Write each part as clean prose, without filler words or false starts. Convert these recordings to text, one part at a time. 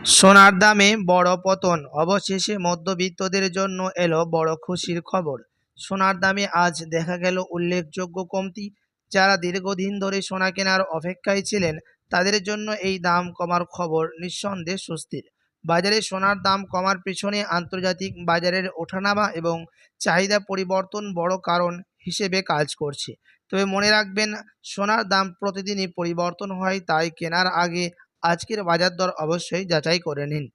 সোনার দামে বড় পতন, অবশেষে মধ্যবিত্তদের জন্য এলো বড় খুশির খবর। সোনার দামে আজ দেখা গেল উল্লেখযোগ্য কমতি। যারা দীর্ঘদিন ধরে সোনা কেনার অপেক্ষায় ছিলেন, তাদের জন্য এই দাম কমার খবর নিঃসন্দেহে স্বস্তির। বাজারে সোনার দাম কমার পেছনে আন্তর্জাতিক বাজারের ওঠানামা এবং চাহিদা পরিবর্তন বড় কারণ হিসেবে কাজ করছে। তবে মনে রাখবেন, সোনার দাম প্রতিদিনই পরিবর্তন হয়, তাই কেনার আগে আজকের বাজার দর অবশ্যই যাচাই করে নিন।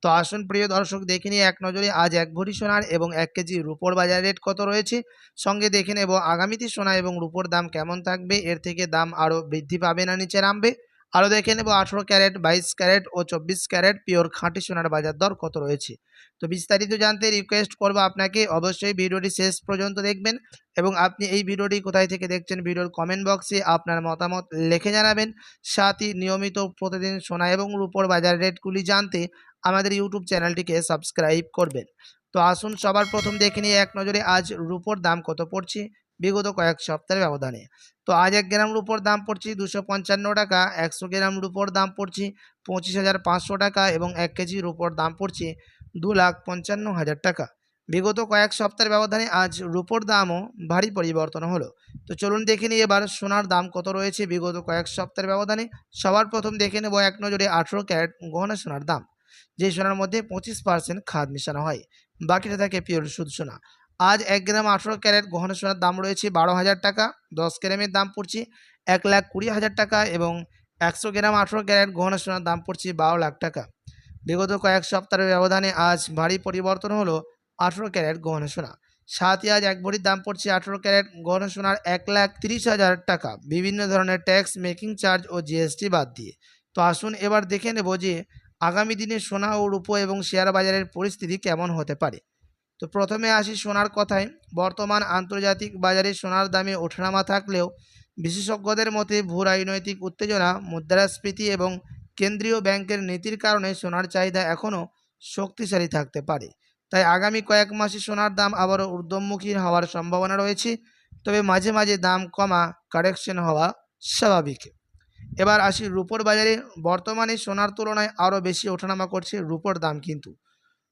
তো আসুন প্রিয় দর্শক, দেখে নিই এক নজরে আজ এক ভরি সোনার এবং 1 কেজি রূপোর বাজার রেট কত রয়েছে। সঙ্গে দেখে নেব আগামীতে সোনা এবং রূপোর দাম কেমন থাকবে, এর থেকে দাম আরও বৃদ্ধি পাবে না নিচে নামবে। আরও দেখে নেব 18 ক্যারেট, 22 ক্যারেট ও 24 ক্যারেট পিওর খাঁটি সোনার বাজার দর কত রয়েছে। তো বিস্তারিত জানতে রিকোয়েস্ট করব আপনাকে অবশ্যই ভিডিওটি শেষ পর্যন্ত দেখবেন, এবং আপনি এই ভিডিওটি কোথায় থেকে দেখছেন ভিডিওর কমেন্ট বক্সে আপনার মতামত লিখে জানাবেন। সাথে নিয়মিত প্রতিদিন সোনা এবং রূপোর বাজার রেটগুলি জানতে আমাদের ইউটিউব চ্যানেলটিকে সাবস্ক্রাইব করবেন। তো আসুন সবার প্রথম দেখে নিই এক নজরে আজ রূপোর দাম কত পড়ছে বিগত কয়েক সপ্তাহের ব্যবধানে। তো আজ 1 গ্রাম রূপোর দাম পড়ছে 255 টাকা, 100 গ্রাম রূপোর দাম পড়ছে 25,500 টাকা এবং 1 কেজি রূপোর দাম পড়ছে 2,55,000 টাকা। বিগত কয়েক সপ্তাহের ব্যবধানে আজ রূপোর দামও ভারী পরিবর্তন হলো। তো চলুন দেখে নিই এবার সোনার দাম কত রয়েছে বিগত কয়েক সপ্তাহের ব্যবধানে। সবার প্রথম দেখে নেব এক নজরে 18 ক্যারেট গহনা সোনার দাম, যে সোনার মধ্যে 25% খাদ মেশানো হয়, বাকিটা থাকে পিওর শুদ্ধ সোনা। আজ 1 গ্রাম 18 ক্যারেট গহনা সোনার দাম রয়েছে 12,000 টাকা, 10 গ্রামের দাম পড়ছে 1,20,000 টাকা এবং 100 গ্রাম 18 ক্যারেট গহনা সোনার দাম পড়ছে 12 লাখ টাকা। বিগত কয়েক সপ্তাহের ব্যবধানে আজ ভারী পরিবর্তন হলো 18 ক্যারেট গহনা সোনা। সাথে আজ এক ভরির দাম পড়ছে 18 ক্যারেট গহনা সোনার 1,30,000 টাকা, বিভিন্ন ধরনের ট্যাক্স, মেকিং চার্জ ও জিএসটি বাদ দিয়ে। তো আসুন এবার দেখে নেব যে আগামী দিনে সোনা ও রূপো এবং শেয়ার বাজারের পরিস্থিতি কেমন হতে পারে। তো প্রথমে আসি সোনার কথায়। বর্তমান আন্তর্জাতিক বাজারে সোনার দামে ওঠানামা থাকলেও বিশেষজ্ঞদের মতে ভূ রাজনৈতিক উত্তেজনা, মুদ্রাস্ফীতি এবং কেন্দ্রীয় ব্যাংকের নীতির কারণে সোনার চাহিদা এখনও শক্তিশালী থাকতে পারে। তাই আগামী কয়েক মাসে সোনার দাম আবারও ঊর্ধ্বমুখী হওয়ার সম্ভাবনা রয়েছে, তবে মাঝে মাঝে দাম কমা, কারেকশন হওয়া স্বাভাবিক। এবার আসি রূপোর বাজারে। বর্তমানে সোনার তুলনায় আরও বেশি ওঠানামা করছে রূপোর দাম, কিন্তু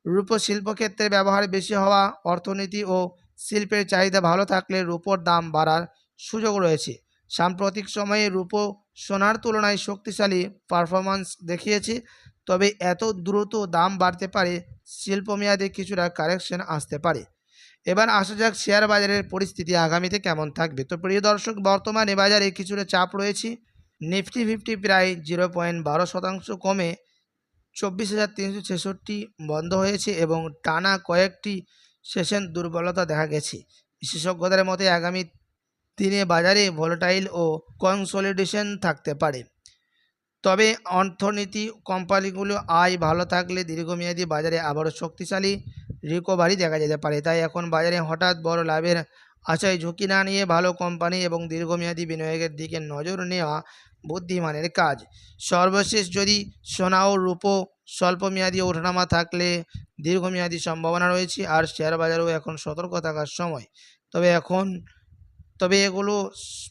রূপো শিল্পক্ষেত্রে ব্যবহার বেশি হওয়া, অর্থনীতি ও শিল্পের চাহিদা ভালো থাকলে রূপোর দাম বাড়ার সুযোগ রয়েছে। সাম্প্রতিক সময়ে রূপো সোনার তুলনায় শক্তিশালী পারফরম্যান্স দেখিয়েছে, তবে এত দ্রুত দাম বাড়তে পারে শিল্পমেয়াদে কিছুটা কারেকশন আসতে পারে। এবার আসা যাক শেয়ার বাজারের পরিস্থিতি আগামীতে কেমন থাকবে। তো প্রিয় দর্শক, বর্তমানে বাজারে কিছুটা চাপ রয়েছে। নিফটি 50 প্রায় 0.12% কমে 24,366 বন্ধ হয়েছে এবং টানা কয়েকটি সেশন দুর্বলতা দেখা গেছে। বিশেষজ্ঞদের মতে আগামী দিনে বাজারে ভোলাটাইল ও কনসলিডেশন থাকতে পারে, তবে অর্থনীতি কোম্পানিগুলো আয় ভালো থাকলে দীর্ঘমেয়াদী বাজারে আবারও শক্তিশালী রিকভারি দেখা যেতে পারে। তাই এখন বাজারে হঠাৎ বড় লাভের আশায় ঝুঁকি না নিয়ে ভালো কোম্পানি এবং দীর্ঘমেয়াদী বিনিয়োগের দিকে নজর নেওয়া বুদ্ধিমানের কাজ। সর্বশেষ, যদি সোনা ও রূপো স্বল্পমেয়াদী ওঠানামা থাকলে দীর্ঘমেয়াদী সম্ভাবনা রয়েছে, আর শেয়ার বাজারেও এখন সতর্ক থাকার সময়। তবে এগুলো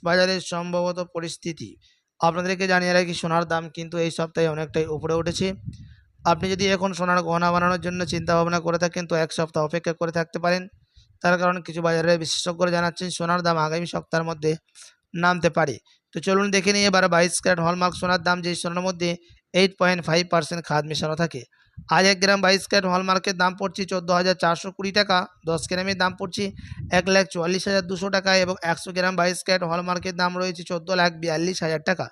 বাজারের সম্ভবত পরিস্থিতি। আপনাদেরকে জানিয়ে রাখি, সোনার দাম কিন্তু এই সপ্তাহে অনেকটাই উপরে উঠেছে। আপনি যদি এখন সোনার গহনা বানানোর জন্য চিন্তা ভাবনা করে থাকেন, তো এক সপ্তাহ অপেক্ষা করে থাকতে পারেন। তার কারণ কিছু বাজারের বিশেষজ্ঞরা জানাচ্ছেন সোনার দাম আগামী সপ্তাহের মধ্যে নামতে পারে। তো চলুন দেখে নিই এবার 22 ক্যারেট হলমার্ক সোনার দাম, যেই সোনার মধ্যে 8.5% খাদ মেশানো থাকে। আজ 1 গ্রাম 22 ক্যারেট হলমার্কের দাম পড়ছে 14,420 টাকা, 10 গ্রামের দাম পড়ছে 1,44,200 টাকা এবং 100 গ্রাম 22 ক্যারেট হলমার্কের দাম রয়েছে 14,42,000 টাকা।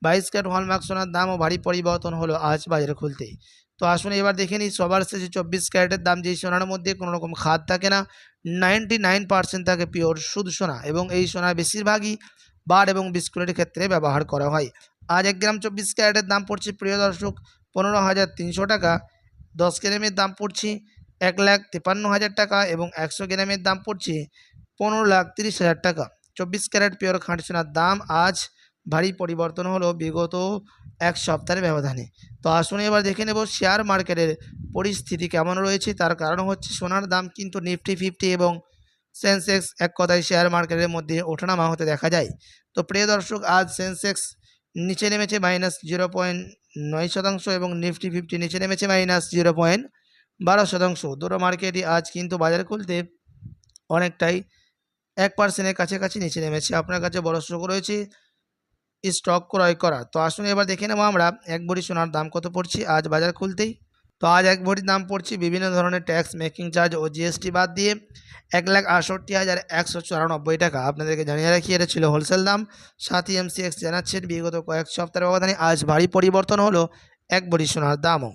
22 ক্যারেট হলমার্ক সোনার দামও ভারী পরিবর্তন হলো আজ বাজারে খুলতেই। তো আসুন এবার দেখে নিই সবার শেষে 24 ক্যারেটের দাম, যেই সোনার মধ্যে কোনো রকম খাদ থাকে না, 99% থাকে পিওর শুদ্ধ সোনা এবং এই সোনা বেশিরভাগই বার এবং বিস্কুটের ক্ষেত্রে ব্যবহার করা হয়। আজ 1 গ্রাম 24 ক্যারেটের দাম পড়ছে প্রিয় দর্শক 15,300 টাকা, 10 গ্রামের দাম পড়ছে 1,53,000 টাকা এবং 100 গ্রামের দাম পড়ছে 15,30,000 টাকা। 24 ক্যারেট পিওর খাঁটি সোনার দাম আজ ভারী পরিবর্তন হলো বিগত এক সপ্তাহের ব্যবধানে। তো আসুন এবার দেখে নেব শেয়ার মার্কেটের পরিস্থিতি কেমন রয়েছে। তার কারণ হচ্ছে সোনার দাম কিন্তু নিফটি 50 এবং সেন্সেক্স, এক কথায় শেয়ার মার্কেটের মধ্যে ওঠানামা হতে দেখা যায়। তো প্রিয় দর্শক, আজ সেন্সেক্স নিচে নেমেছে -0.9% এবং নিফটি 50 নিচে নেমেছে -0.12%। দুটো মার্কেটই আজ কিন্তু বাজার খুলতে অনেকটাই 1% কাছাকাছি নিচে নেমেছে। আপনার কাছে বড় সুযোগ রয়েছে স্টক ক্রয় করা। তো আসুন এবার দেখে নেবো আমরা এক ভরি সোনার দাম কত পড়ছে আজ বাজার খুলতেই। তো আজ এক ভরির দাম পড়ছে বিভিন্ন ধরনের ট্যাক্স, মেকিং চার্জ ও জিএসটি বাদ দিয়ে 1,68,194 টাকা। আপনাদেরকে জানিয়ে রাখি এটা ছিল হোলসেল দাম। সাথী এমসিএক্স জানাচ্ছেন বিগত কয়েক সপ্তাহের ব্যবধানে আজ ভারী পরিবর্তন হলো এক ভরি সোনার দামও।